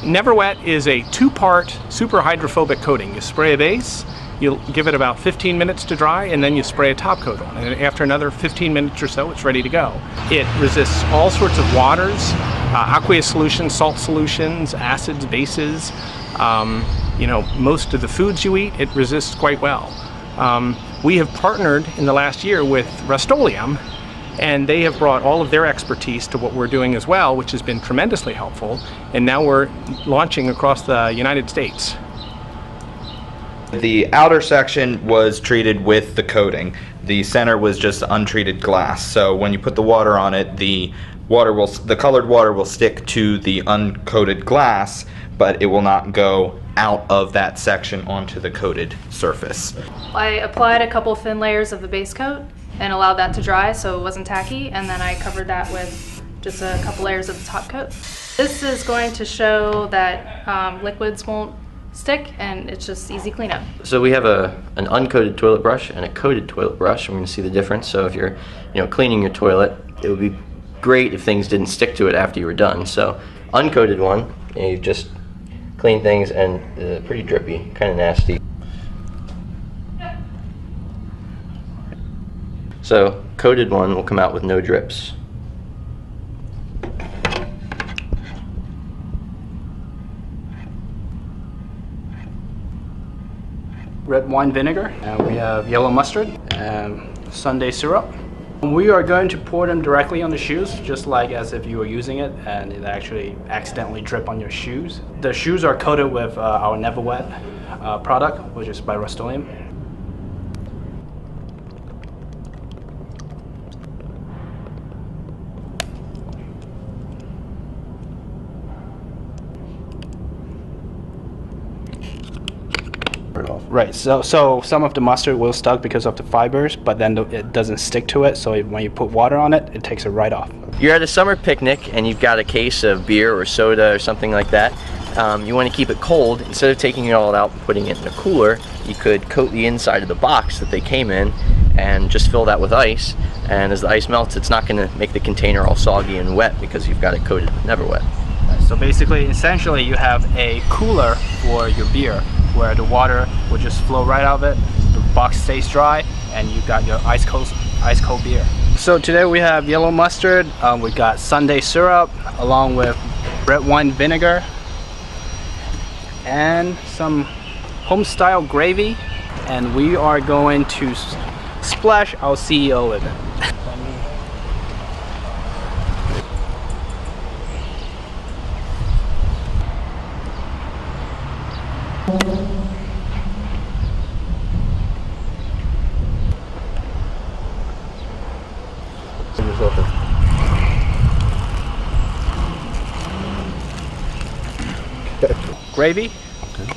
Never Wet is a two-part super hydrophobic coating. You spray a base, you'll give it about 15 minutes to dry, and then you spray a top coat on it. And after another 15 minutes or so, it's ready to go. It resists all sorts of waters, aqueous solutions, salt solutions, acids, bases. You know, most of the foods you eat, it resists quite well. We have partnered in the last year with Rust-Oleum, and they have brought all of their expertise to what we're doing as well, which has been tremendously helpful. And now we're launching across the United States. The outer section was treated with the coating. The center was just untreated glass. So when you put the water on it, the colored water will stick to the uncoated glass, but it will not go out of that section onto the coated surface. I applied a couple thin layers of the base coat and allowed that to dry so it wasn't tacky, and then I covered that with just a couple layers of the top coat. This is going to show that liquids won't stick, and it's just easy cleanup. So we have an uncoated toilet brush and a coated toilet brush. I'm going to see the difference. So if you're cleaning your toilet, it would be great if things didn't stick to it after you were done. So uncoated one, you just clean things, and pretty drippy, kind of nasty. So coated one will come out with no drips. Red wine vinegar, and we have yellow mustard and Sunday syrup. We are going to pour them directly on the shoes, just like as if you were using it and it actually accidentally drip on your shoes. The shoes are coated with our Never Wet product, which is by Rust-Oleum. Right, so some of the mustard will stuck because of the fibers, but then it doesn't stick to it, so when you put water on it, it takes it right off. You're at a summer picnic and you've got a case of beer or soda or something like that. You want to keep it cold. Instead of taking it all out and putting it in a cooler, you could coat the inside of the box that they came in and just fill that with ice. And as the ice melts, it's not going to make the container all soggy and wet because you've got it coated with Never Wet. So basically, essentially, you have a cooler for your beer, where the water will just flow right out of it, the box stays dry, and you've got your ice cold beer. So today we have yellow mustard, we got Sunday syrup, along with red wine vinegar, and some home-style gravy, and we are going to splash our CEO with it. Gravy. Okay.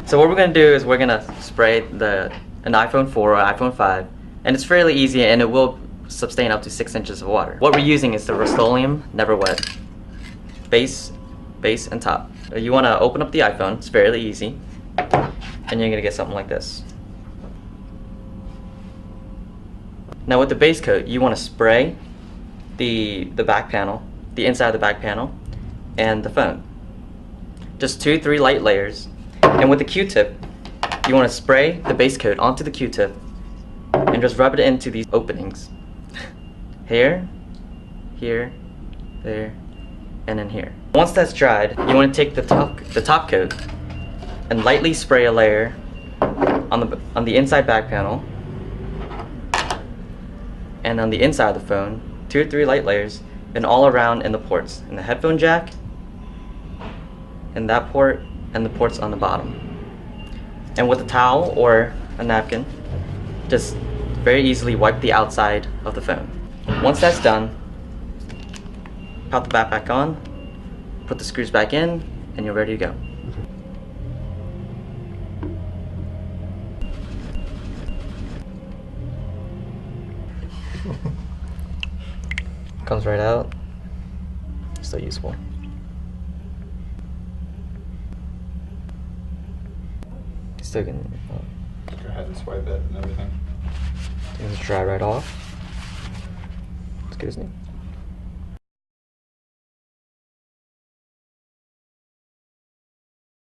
So what we're going to do is we're going to spray an iPhone 4 or iPhone 5, and it's fairly easy, and it will sustain up to 6 inches of water. What we're using is the Rust-Oleum Never Wet base, and top. You want to open up the iPhone, it's fairly easy, and you're going to get something like this. Now with the base coat, you want to spray the back panel, the inside of the back panel, and the phone. Just 2-3 light layers. And with the Q-tip, you want to spray the base coat onto the Q-tip and just rub it into these openings. Here, here, there, and then here. Once that's dried, you want to take the top coat and lightly spray a layer on the inside back panel, and on the inside of the phone, 2 or 3 light layers, and all around in the ports, in the headphone jack, in that port, and the ports on the bottom. And with a towel or a napkin, just very easily wipe the outside of the phone. Once that's done, pop the bat back on, put the screws back in, and you're ready to go. Comes right out. Still useful. Still can Go ahead and swipe it and everything. It's dry right off. Excuse me.